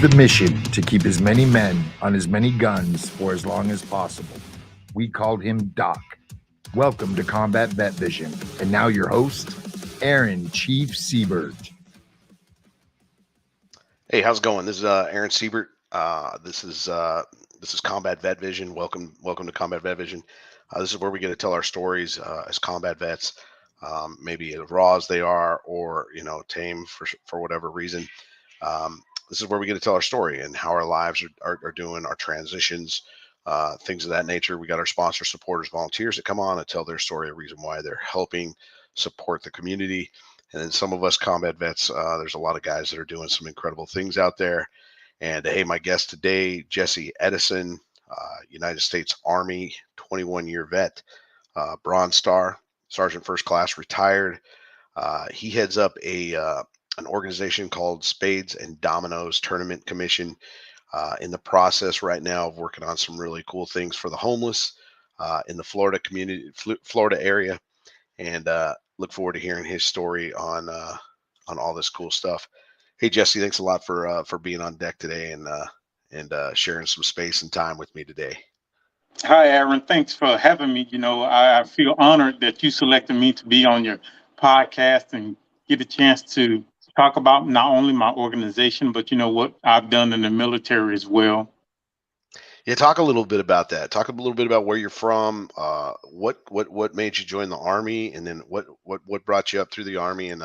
the mission to keep as many men on as many guns for as long as possible. We called him Doc. Welcome to Combat Vet Vision. And now your host, Aaron Chief Seibert. Hey, how's it going? This is Aaron Seibert. This is Combat Vet Vision. Welcome to Combat Vet Vision. This is where we get to tell our stories as combat vets, maybe as raw as they are, or tame for whatever reason. This is where we get to tell our story and how our lives are doing, our transitions, things of that nature. We got our sponsors, supporters, volunteers that come on and tell their story, a reason why they're helping support the community. And then some of us combat vets, there's a lot of guys that are doing some incredible things out there. And hey, my guest today, Jessie Edison, United States Army, 21-year vet, Bronze Star, Sergeant First Class, retired. He heads up an organization called Spades and Dominoes Tournament Commission, in the process right now of working on some really cool things for the homeless in the Florida community, Florida area. And look forward to hearing his story on all this cool stuff. Hey, Jessie, thanks a lot for being on deck today and sharing some space and time with me today. Hi, Aaron. Thanks for having me. I feel honored that you selected me to be on your podcast and get a chance to talk about not only my organization, but what I've done in the military as well. Yeah, talk a little bit about that. Talk a little bit about where you're from, what made you join the Army, and then what brought you up through the Army and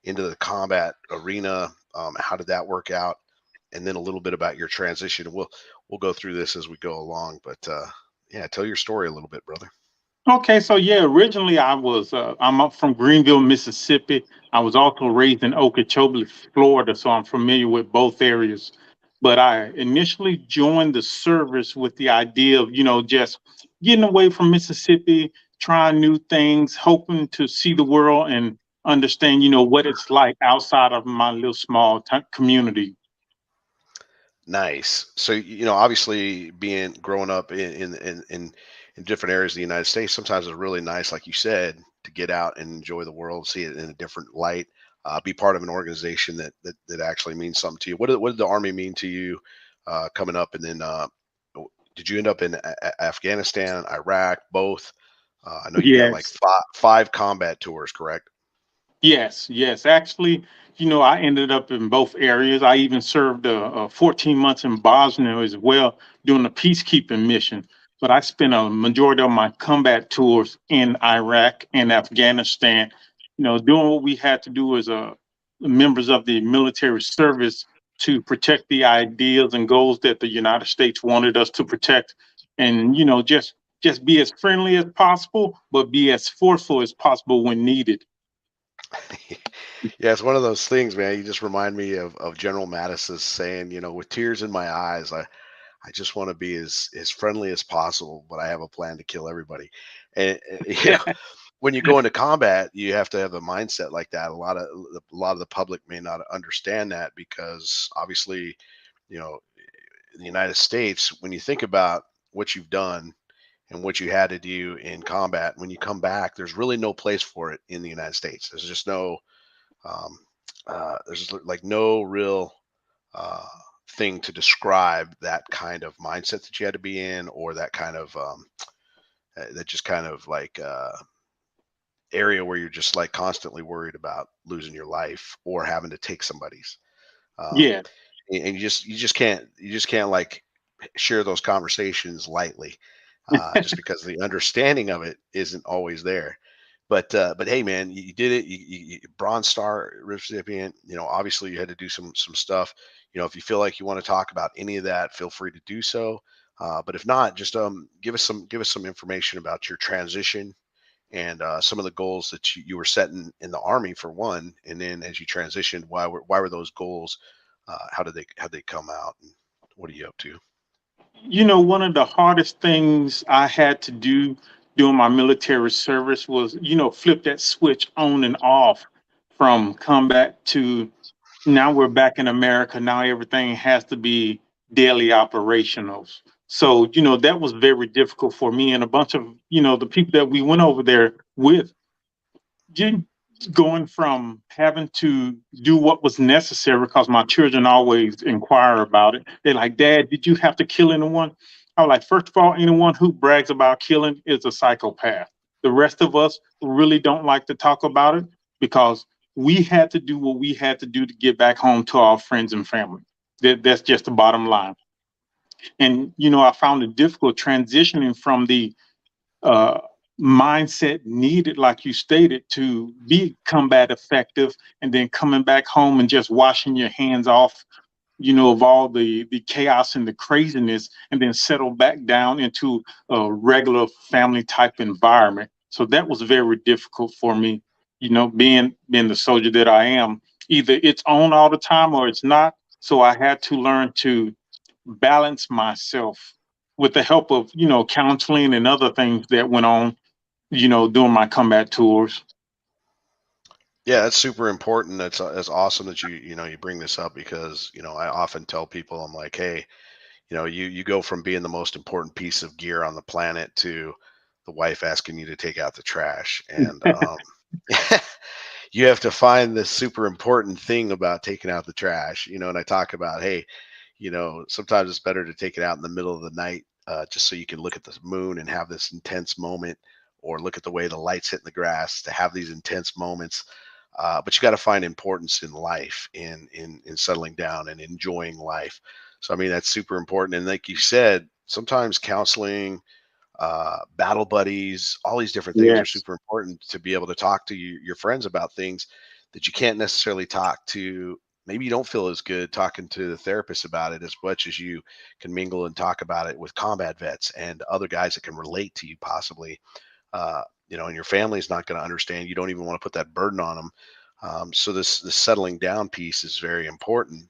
into the combat arena. How did that work out? And then a little bit about your transition. We'll go through this as we go along. But yeah, tell your story a little bit, brother. Okay, so yeah, originally I'm up from Greenville, Mississippi. I was also raised in Okeechobee, Florida, so I'm familiar with both areas. But I initially joined the service with the idea of, just getting away from Mississippi, trying new things, hoping to see the world and understand, what it's like outside of my little small community. Nice. So obviously, growing up in different areas of the United States, sometimes it's really nice, like you said, to get out and enjoy the world, see it in a different light. Be part of an organization that actually means something to you. What did the Army mean to you coming up? And then did you end up in Afghanistan, Iraq, both? I know you got like Yes. five combat tours, correct? Yes. Actually, I ended up in both areas. I even served 14 months in Bosnia as well, doing a peacekeeping mission. But I spent a majority of my combat tours in Iraq and Afghanistan, doing what we had to do as members of the military service to protect the ideals and goals that the United States wanted us to protect. And, just be as friendly as possible, but be as forceful as possible when needed. Yeah, it's one of those things, man. You just remind me of General Mattis's saying, with tears in my eyes, I just want to be as friendly as possible, but I have a plan to kill everybody. And when you go into combat, you have to have a mindset like that. A lot of the public may not understand that because obviously, in the United States, when you think about what you've done and what you had to do in combat, when you come back, there's really no place for it in the United States. There's just um, there's just like no real uh, thing to describe that kind of mindset that you had to be in, or that kind of that just kind of like area where you're just like constantly worried about losing your life or having to take somebody's. Um, Yeah. and you just can't like share those conversations lightly, just because the understanding of it isn't always there. But hey, man, you did it. You Bronze Star recipient. Obviously you had to do some stuff. If you feel like you want to talk about any of that, feel free to do so. But if not, just give us some information about your transition and some of the goals that you were setting in the Army for one, and then as you transitioned, why were those goals? How they come out, and what are you up to? One of the hardest things I had to do during my military service was, flip that switch on and off from combat to now we're back in America. Now everything has to be daily operationals. So, that was very difficult for me and a bunch of, the people that we went over there with. going from having to do what was necessary, because my children always inquire about it. They're like, Dad, did you have to kill anyone? I was like, first of all, anyone who brags about killing is a psychopath. The rest of us really don't like to talk about it, because we had to do what we had to do to get back home to our friends and family. That's just the bottom line. And, I found it difficult transitioning from the uh, mindset needed, like you stated, to be combat effective, and then coming back home and just washing your hands off, of all the chaos and the craziness, and then settle back down into a regular family type environment. So that was very difficult for me, being the soldier that I am. Either it's on all the time or it's not. So I had to learn to balance myself with the help of, counseling and other things that went on, during my combat tours. Yeah, that's super important. That's awesome that you bring this up, because I often tell people, I'm like, hey, you go from being the most important piece of gear on the planet to the wife asking you to take out the trash, and you have to find this super important thing about taking out the trash. And I talk about, hey, sometimes it's better to take it out in the middle of the night, just so you can look at the moon and have this intense moment, or look at the way the lights hit in the grass to have these intense moments. But you got to find importance in life, in settling down and enjoying life. So I mean, that's super important. And like you said, sometimes counseling, battle buddies, all these different things are Yes. super important to be able to talk to your friends about things that you can't necessarily talk to. Maybe you don't feel as good talking to the therapist about it as much as you can mingle and talk about it with combat vets and other guys that can relate to you possibly. And your family's not going to understand. You don't even want to put that burden on them. So this settling down piece is very important.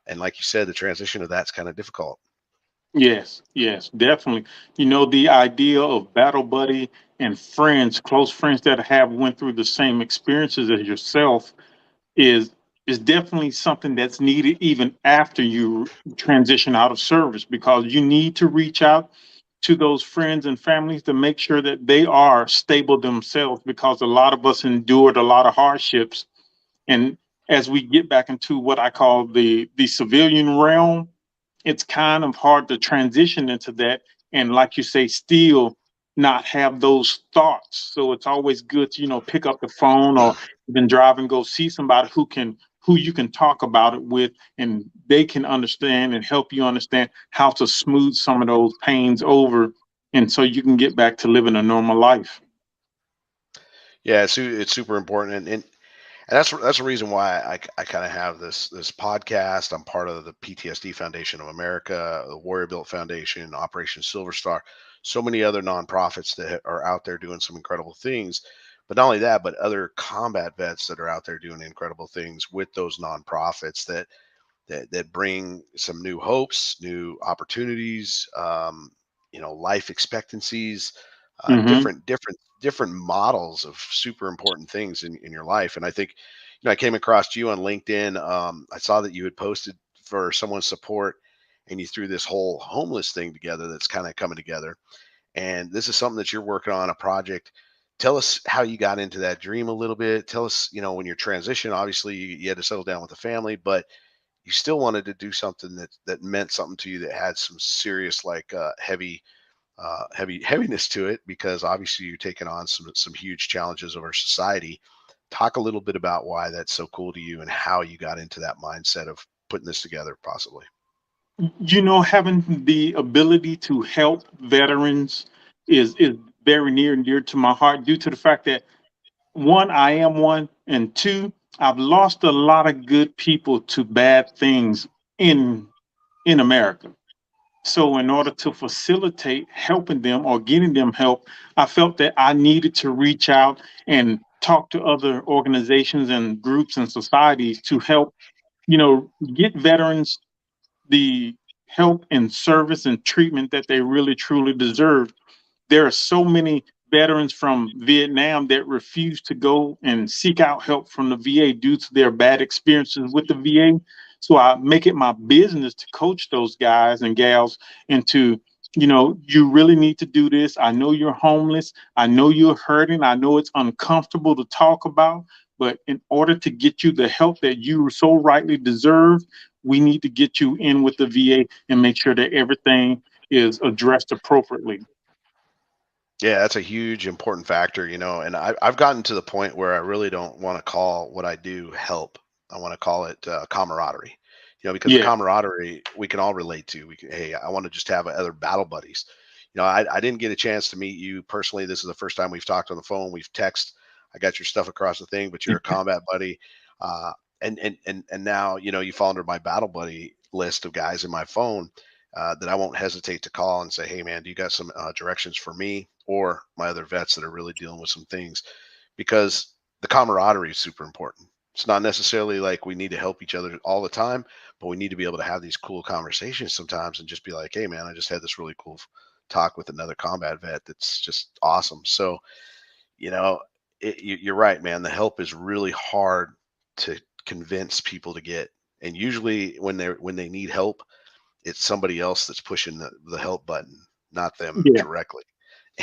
And like you said, the transition of that's kind of difficult. Yes, definitely. The idea of battle buddy and friends, close friends that have went through the same experiences as yourself, is is definitely something that's needed even after you transition out of service, because you need to reach out to those friends and families to make sure that they are stable themselves, because a lot of us endured a lot of hardships. And as we get back into what I call the civilian realm, it's kind of hard to transition into that, and like you say, still not have those thoughts. So it's always good to, pick up the phone, or even drive and go see somebody who you can talk about it with, and they can understand and help you understand how to smooth some of those pains over, and so you can get back to living a normal life. Yeah, it's super important, and that's the reason why I kind of have this podcast. I'm part of the PTSD Foundation of America, the Warrior Built Foundation, Operation Silver Star, so many other nonprofits that are out there doing some incredible things. But not only that, but other combat vets that are out there doing incredible things with those nonprofits that bring some new hopes, new opportunities, life expectancies, Hmm. different models of super important things in your life. And I think, I came across you on LinkedIn. I saw that you had posted for someone's support, and you threw this whole homeless thing together that's kind of coming together. And this is something that you're working on, a project. Tell us how you got into that dream a little bit. Tell us, when your transition, obviously you had to settle down with the family, but you still wanted to do something that meant something to you, that had some serious, like, heaviness to it, because obviously you're taking on some huge challenges of our society. Talk a little bit about why that's so cool to you, and how you got into that mindset of putting this together, possibly. Having the ability to help veterans is very near and dear to my heart, due to the fact that, one, I am one, and two, I've lost a lot of good people to bad things in in America. So in order to facilitate helping them or getting them help, I felt that I needed to reach out and talk to other organizations and groups and societies to help, get veterans the help and service and treatment that they really truly deserve. There are so many veterans from Vietnam that refuse to go and seek out help from the VA due to their bad experiences with the VA. So I make it my business to coach those guys and gals into You really need to do this. I know you're homeless. I know you're hurting. I know it's uncomfortable to talk about, but in order to get you the help that you so rightly deserve, we need to get you in with the VA and make sure that everything is addressed appropriately. Yeah, that's a huge important factor, and I've gotten to the point where I really don't want to call what I do help. I want to call it camaraderie, because the Yeah, camaraderie we can all relate to. Hey, I want to just have other battle buddies. I didn't get a chance to meet you personally. This is the first time we've talked on the phone. We've texted. I got your stuff across the thing, but you're a combat buddy. Uh, and now, you fall under my battle buddy list of guys in my phone that I won't hesitate to call and say, hey, man, do you got some directions for me or my other vets that are really dealing with some things? Because the camaraderie is super important. It's not necessarily like we need to help each other all the time, but we need to be able to have these cool conversations sometimes and just be like, hey, man, I just had this really cool talk with another combat vet that's just awesome. So, you know, you're right, man. The help is really hard to convince people to get. And usually when they need help, it's somebody else that's pushing the help button, not them yeah, directly.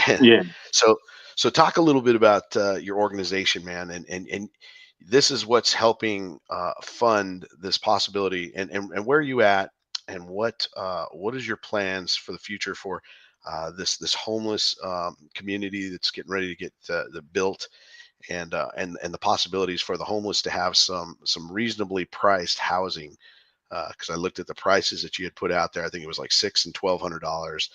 And yeah. so so talk a little bit about your organization, man, and this is what's helping fund this possibility, and where are you at, and what is your plans for the future for this homeless community that's getting ready to get built, and the possibilities for the homeless to have some reasonably priced housing, because I looked at the prices that you had put out there. I think it was like $600 and $1,200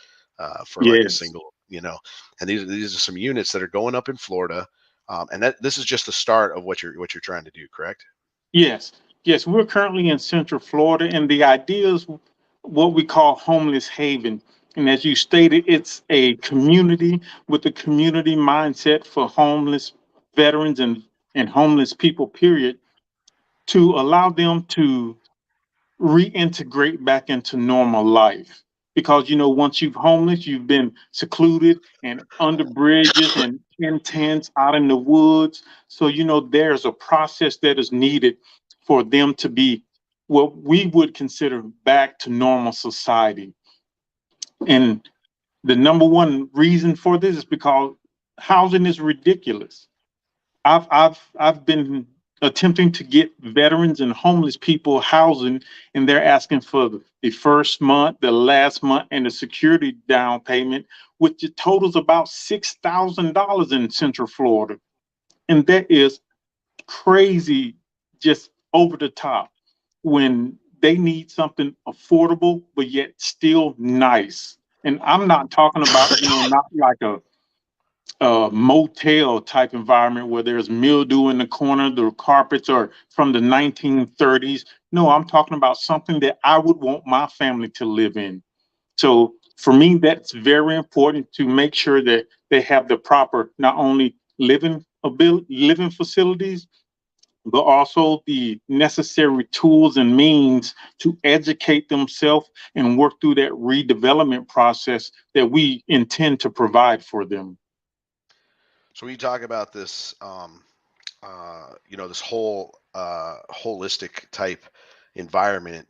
for like a Yes. single, and these are some units that are going up in Florida, and that this is just the start of what you're trying to do, correct? Yes, yes, we're currently in Central Florida, and the idea is what we call homeless haven. And as you stated, it's a community with a community mindset for homeless veterans and homeless people, period, to allow them to reintegrate back into normal life. Because once you've homeless, you've been secluded and under bridges and in tents out in the woods. So there's a process that is needed for them to be what we would consider back to normal society. And the number one reason for this is because housing is ridiculous. I've been attempting to get veterans and homeless people housing, and they're asking for the first month, the last month, and the security down payment, which totals about $6,000 in Central Florida, and that is crazy, just over the top. When they need something affordable but yet still nice, and I'm not talking about not like a motel type environment where there's mildew in the corner, the carpets are from the 1930s. No, I'm talking about something that I would want my family to live in. So for me, that's very important to make sure that they have the proper, not only living facilities, but also the necessary tools and means to educate themselves and work through that redevelopment process that we intend to provide for them. So when you talk about this, this whole holistic type environment,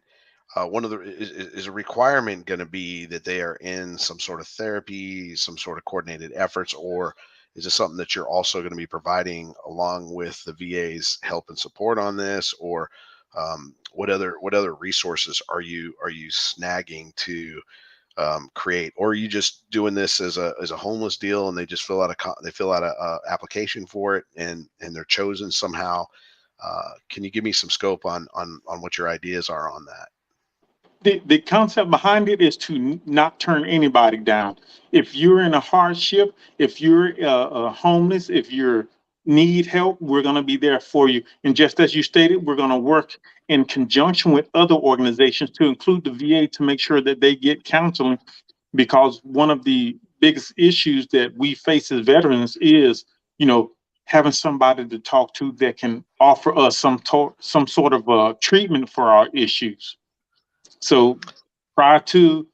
one of the is a requirement going to be that they are in some sort of therapy, some sort of coordinated efforts, or is this something that you're also going to be providing along with the VA's help and support on this, or what other resources are you snagging to create, or are you just doing this as a homeless deal and they just fill out a application for it, and they're chosen somehow? Can you give me some scope on what your ideas are on that? The concept behind it is to not turn anybody down. If you're in a hardship, if you're homeless, if you need help, we're going to be there for you. And just as you stated, we're going to work in conjunction with other organizations to include the VA to make sure that they get counseling, because one of the biggest issues that we face as veterans is, having somebody to talk to that can offer us some sort of treatment for our issues. So prior to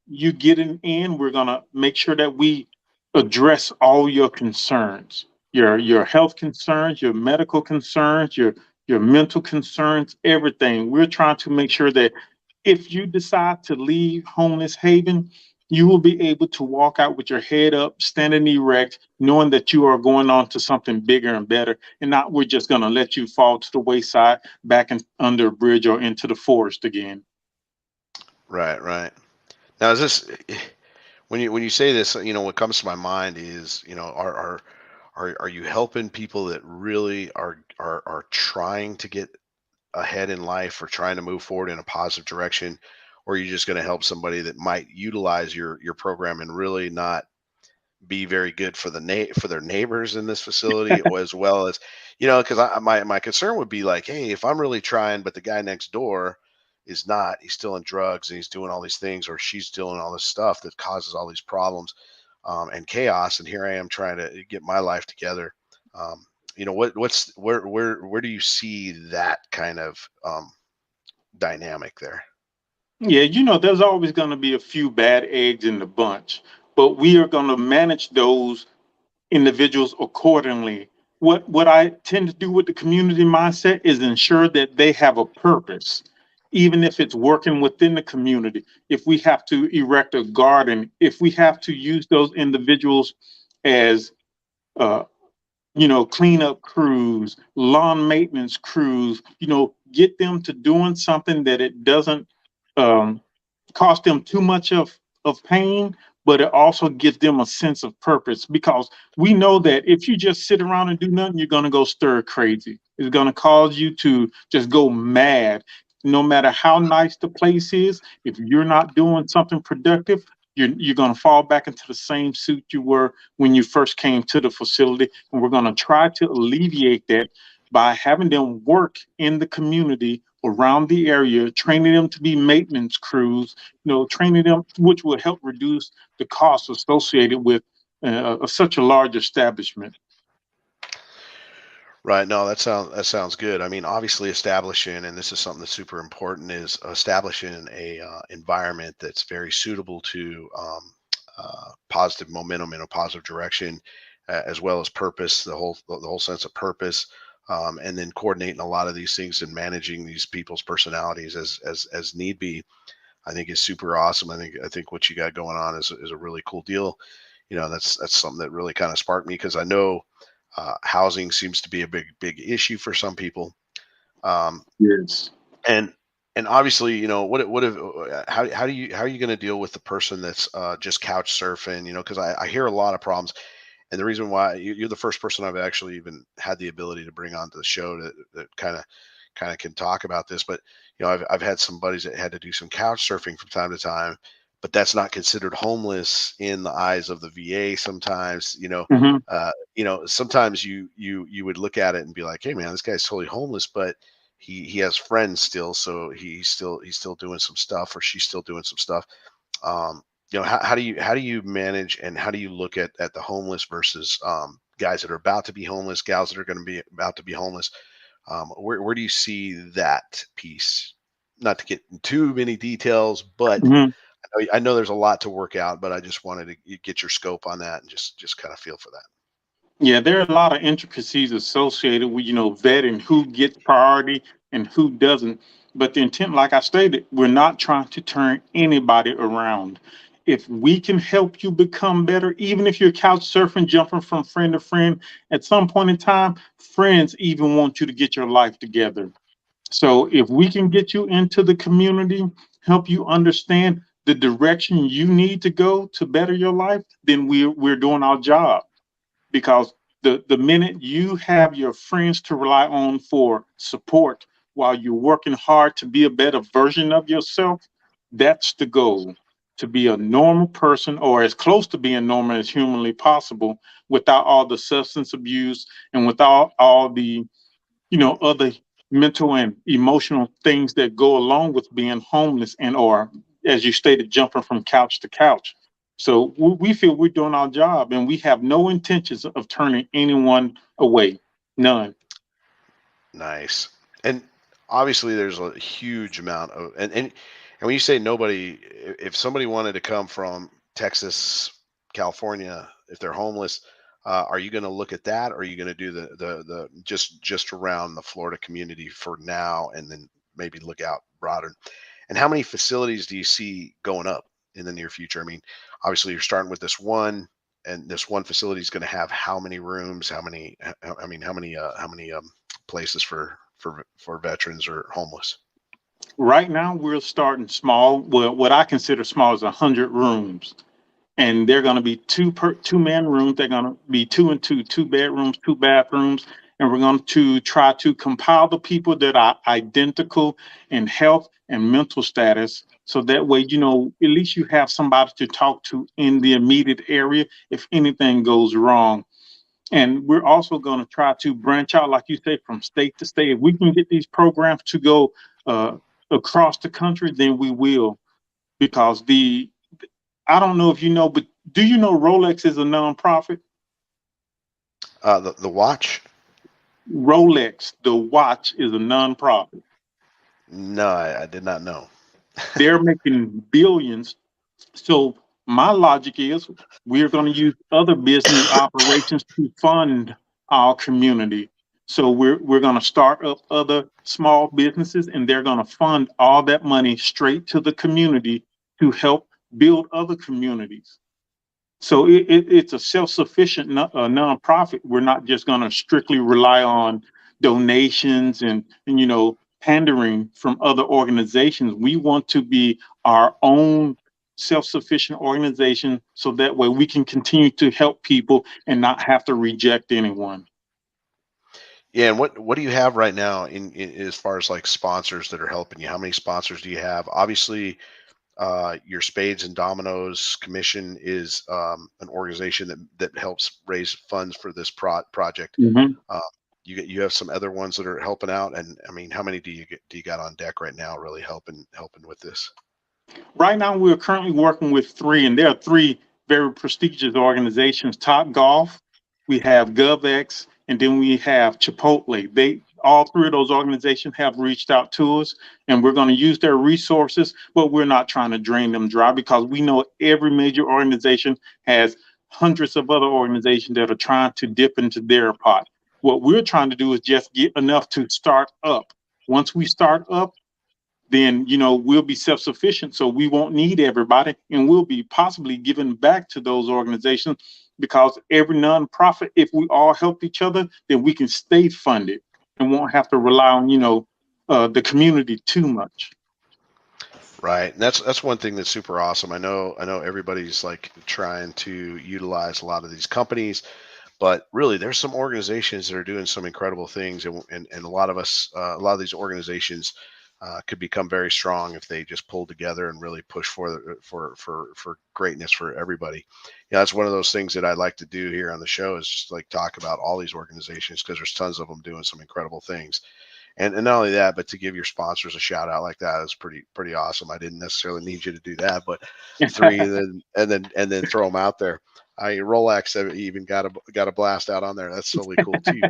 you getting in, we're gonna make sure that we address all your concerns, your health concerns, your medical concerns, your mental concerns, everything. We're trying to make sure that if you decide to leave homeless haven, you will be able to walk out with your head up, standing erect, knowing that you are going on to something bigger and better, and not we're just going to let you fall to the wayside back in, under a bridge or into the forest again. Right, right. Now, is this when you say this, what comes to my mind is, are you helping people that really are trying to get ahead in life or trying to move forward in a positive direction, or are you just going to help somebody that might utilize your program and really not be very good for for their neighbors in this facility, or as well as, because my concern would be like, hey, if I'm really trying, but the guy next door is not, he's still in drugs and he's doing all these things, or she's doing all this stuff that causes all these problems, and chaos, and here I am trying to get my life together. Where do you see that kind of dynamic there? Yeah, there's always going to be a few bad eggs in the bunch, but we are going to manage those individuals accordingly. What I tend to do with the community mindset is ensure that they have a purpose, even if it's working within the community. If we have to erect a garden, if we have to use those individuals as uh, cleanup crews, lawn maintenance crews, get them to doing something that it doesn't um, cost them too much of pain, but it also gives them a sense of purpose, because we know that if you just sit around and do nothing, you're going to go stir crazy. It's going to cause you to just go mad. No matter how nice the place is, if you're not doing something productive, you're going to fall back into the same suit you were when you first came to the facility. And we're going to try to alleviate that by having them work in the community around the area, training them to be maintenance crews, training them, which will help reduce the costs associated with such a large establishment. Right. No, that sounds good. I mean, obviously establishing, and this is something that's super important, is establishing a environment that's very suitable to positive momentum in a positive direction, as well as purpose, the whole sense of purpose, and then coordinating a lot of these things and managing these people's personalities as need be. I think is super awesome. I think what you got going on is a really cool deal. That's something that really kind of sparked me, because I know housing seems to be a big issue for some people, um, Yes. and obviously, what if how are you going to deal with the person that's just couch surfing? Because I hear a lot of problems, and the reason why you're the first person I've actually even had the ability to bring onto the show that kind of can talk about this. But I've had some buddies that had to do some couch surfing from time to time, but that's not considered homeless in the eyes of the VA. Sometimes, Hmm. sometimes you would look at it and be like, hey man, this guy's totally homeless, but he has friends still, so he's still doing some stuff, or she's still doing some stuff. um, how do you manage, and how do you look at the homeless versus guys that are about to be homeless, gals that are going to be about to be homeless? Where do you see that piece? Not to get in too many details, but Hmm. I know there's a lot to work out, but I just wanted to get your scope on that and just kind of feel for that. Yeah, there are a lot of intricacies associated with, vetting who gets priority and who doesn't. But the intent, like I stated, we're not trying to turn anybody around. If we can help you become better, even if you're couch surfing, jumping from friend to friend, at some point in time, friends even want you to get your life together. So if we can get you into the community, help you understand the direction you need to go to better your life, then we're doing our job. Because the minute you have your friends to rely on for support while you're working hard to be a better version of yourself, that's the goal. To be a normal person, or as close to being normal as humanly possible, without all the substance abuse and without all the other mental and emotional things that go along with being homeless, and or, as you stated, jumping from couch to couch. So we feel we're doing our job, and we have no intentions of turning anyone away. None. Nice. And obviously there's a huge amount of, and when you say nobody, if somebody wanted to come from Texas, California, if they're homeless, are you going to look at that, or are you going to do the just around the Florida community for now, and then maybe look out broader? And how many facilities do you see going up in the near future? I mean, obviously you're starting with this one, and this one facility is going to have how many rooms, how many, I mean, how many places for veterans or homeless? Right now, we're starting small. Well, what I consider small is 100 rooms, and they're going to be two-man rooms. They're going to be two and two, two bedrooms, two bathrooms, and we're going to try to compile the people that are identical in health and mental status. So that way, at least you have somebody to talk to in the immediate area if anything goes wrong. And we're also going to try to branch out, like you say, from state to state. If we can get these programs to go uh, across the country, then we will. Because I don't know if you know, but do you know Rolex is a nonprofit? The watch? Rolex, the watch, is a nonprofit. No, I did not know. They're making billions. So my logic is we're going to use other business operations to fund our community. So we're going to start up other small businesses, and they're going to fund all that money straight to the community to help build other communities. So it's a self-sufficient nonprofit. We're not just going to strictly rely on donations and pandering from other organizations. We want to be our own self-sufficient organization, so that way we can continue to help people and not have to reject anyone. Yeah, and what do you have right now in as far as like sponsors that are helping you? How many sponsors do you have? Obviously, your Spades and Dominoes Commission is an organization that helps raise funds for this project. Mhm. Uh, you have some other ones that are helping out, and I mean, how many do you got on deck right now, really helping with this? Right now, we're currently working with three, and there are three very prestigious organizations: Top Golf, we have GovX, and then we have Chipotle. All three of those organizations have reached out to us, and we're going to use their resources, but we're not trying to drain them dry, because we know every major organization has hundreds of other organizations that are trying to dip into their pot. What we're trying to do is just get enough to start up. Once we start up, then we'll be self-sufficient, so we won't need everybody, and we'll be possibly giving back to those organizations, because every nonprofit, if we all help each other, then we can stay funded and won't have to rely on the community too much. Right. And that's one thing that's super awesome. I know everybody's like trying to utilize a lot of these companies, but really there's some organizations that are doing some incredible things, and a lot of us, a lot of these organizations could become very strong if they just pull together and really push for greatness for everybody. Yeah, that's one of those things that I like to do here on the show, is just like talk about all these organizations, because there's tons of them doing some incredible things. And not only that, but to give your sponsors a shout out like that is pretty awesome. I didn't necessarily need you to do that, but three, and then throw them out there. Rolex even got a blast out on there. That's totally cool too.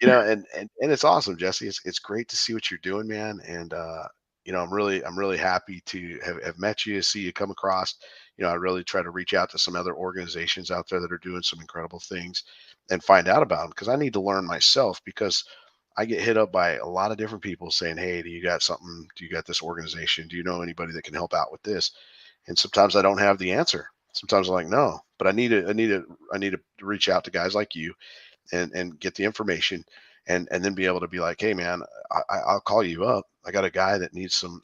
And it's awesome, Jesse. It's great to see what you're doing, man. And I'm really happy to have met you, see you come across. I really try to reach out to some other organizations out there that are doing some incredible things and find out about them, because I need to learn myself, because I get hit up by a lot of different people saying, "Hey, do you got something? Do you got this organization? Do you know anybody that can help out with this?" And sometimes I don't have the answer. Sometimes I'm like, "No," but I need to reach out to guys like you and get the information, and then be able to be like, "Hey, man, I'll call you up. I got a guy that needs some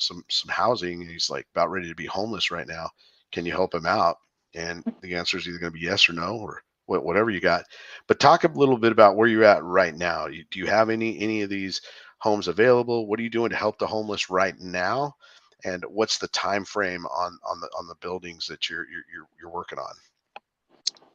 housing, and he's like about ready to be homeless right now. Can you help him out?" And the answer is either going to be yes or no, or whatever you got. But talk a little bit about where you're at right now. Do you have any of these homes available? What are you doing to help the homeless right now? And what's the time frame on the buildings that you're working on?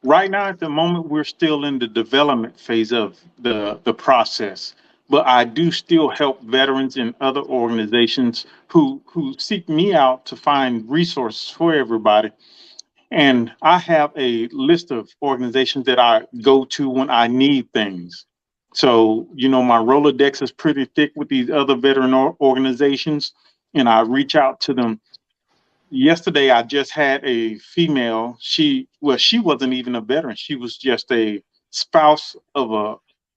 Right now, at the moment, we're still in the development phase of the process, but I do still help veterans and other organizations who seek me out to find resources for everybody. And I have a list of organizations that I go to when I need things. So, my Rolodex is pretty thick with these other veteran organizations, and I reach out to them. Yesterday, I just had a female. She wasn't even a veteran. She was just a spouse of a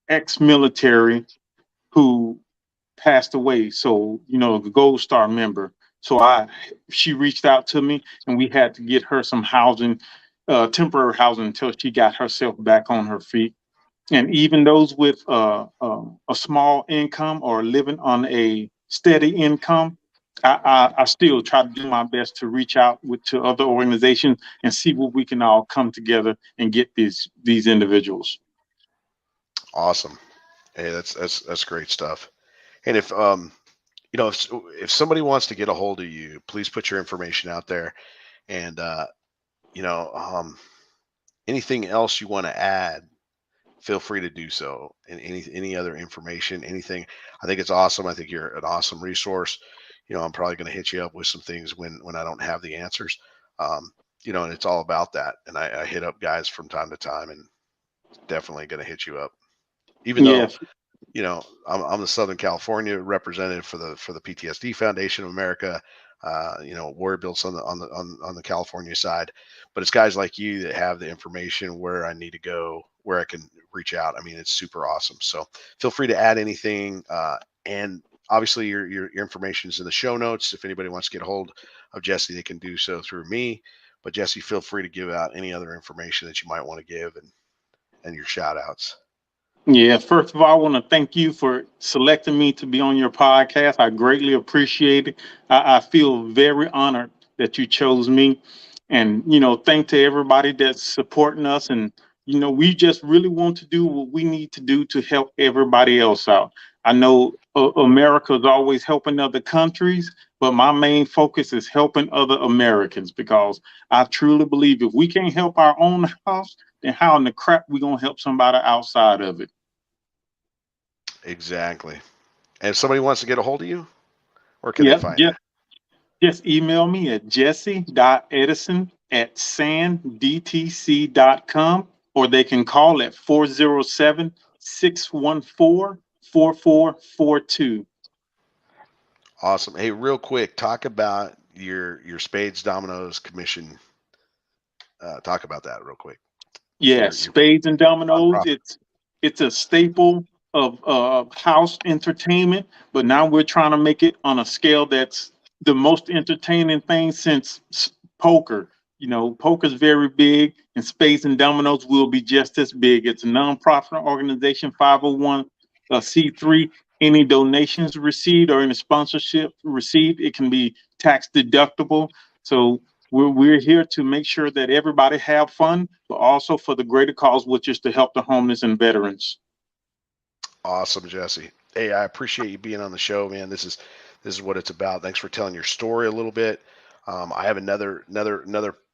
ex-military who passed away. So, the Gold Star member. So she reached out to me, and we had to get her some housing, temporary housing, until she got herself back on her feet. And even those with a small income or living on a steady income, I still try to do my best to reach out to other organizations and see what we can all come together and get these individuals. Awesome. Hey, that's great stuff. And if somebody wants to get a hold of you, please put your information out there. And you know, anything else you want to add, feel free to do so. And any other information, anything, I think it's awesome. I think you're an awesome resource. I'm probably going to hit you up with some things when I don't have the answers. Um, and it's all about that. And I hit up guys from time to time, and definitely going to hit you up, even though Yes. I'm the Southern California representative for the PTSD Foundation of America. Warrior Built's on the California side, but it's guys like you that have the information where I need to go, where I can reach out. I mean, it's super awesome. So feel free to add anything, and obviously your information is in the show notes. If anybody wants to get a hold of Jessie, they can do so through me. But Jessie, feel free to give out any other information that you might want to give, and your shout outs. Yeah, first of all, I want to thank you for selecting me to be on your podcast. I greatly appreciate it. I feel very honored that you chose me. And, thank to everybody that's supporting us. And, we just really want to do what we need to do to help everybody else out. I know America is always helping other countries, but my main focus is helping other Americans, because I truly believe if we can't help our own house, then how in the crap we going to help somebody outside of it? Exactly. And if somebody wants to get a hold of you, where can they Yep. find you? Just email me at jesse.edison@sandtc.com, or they can call at 407-614-4442. Awesome. Hey, real quick, talk about your Spades Dominoes commission. Talk about that real quick. Yeah, Your Spades and Dominoes. nonprofit. It's a staple of house entertainment, but now we're trying to make it on a scale that's the most entertaining thing since poker. Poker's very big, and Spades and Dominoes will be just as big. It's a nonprofit organization, 501c3. Any donations received or any sponsorship received, it can be tax deductible. So we're here to make sure that everybody have fun, but also for the greater cause, which is to help the homeless and veterans. Awesome, Jesse. Hey, I appreciate you being on the show, man. This is what it's about. Thanks for telling your story a little bit. I have another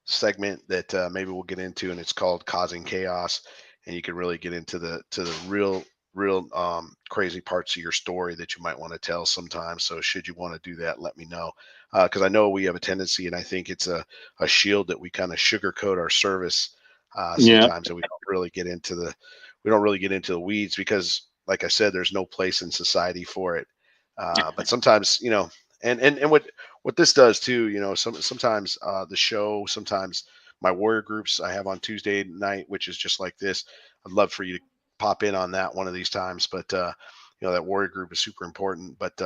segment that maybe we'll get into, and it's called Causing Chaos, and you can really get into the real crazy parts of your story that you might want to tell sometimes. So should you want to do that, let me know, because I know we have a tendency, and I think it's a shield that we kind of sugarcoat our service Yeah. sometimes, and we don't really get into the weeds, because like I said, there's no place in society for it. But sometimes, and what this does too, sometimes the show, sometimes my warrior groups I have on Tuesday night, which is just like this. I'd love for you to pop in on that one of these times. But that warrior group is super important. But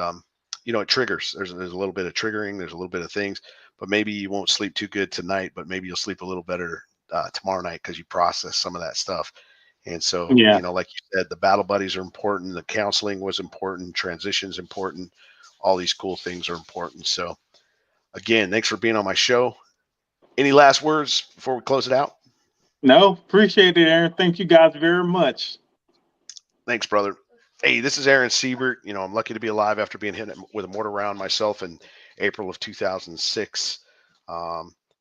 it triggers. There's a little bit of triggering. There's a little bit of things. But maybe you won't sleep too good tonight. But maybe you'll sleep a little better tomorrow night, because you process some of that stuff. And so, Yeah. like you said, the battle buddies are important. The counseling was important. Transition's important. All these cool things are important. So, again, thanks for being on my show. Any last words before we close it out? No, appreciate it, Aaron. Thank you guys very much. Thanks, brother. Hey, this is Aaron Seibert. I'm lucky to be alive after being hit with a mortar round myself in April of 2006.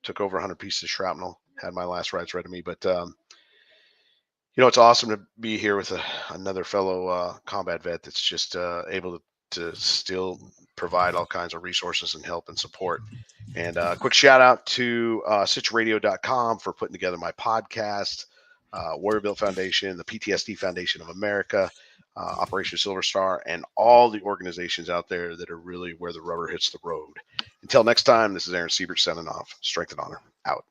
Took over 100 pieces of shrapnel. Had my last rites read to me, but it's awesome to be here with another fellow combat vet that's just able to still provide all kinds of resources and help and support. And a quick shout out to sitchradio.com for putting together my podcast, Warrior Built Foundation, the PTSD Foundation of America, Operation Silver Star, and all the organizations out there that are really where the rubber hits the road. Until next time, this is Aaron Seibert signing off. Strength and honor. Out.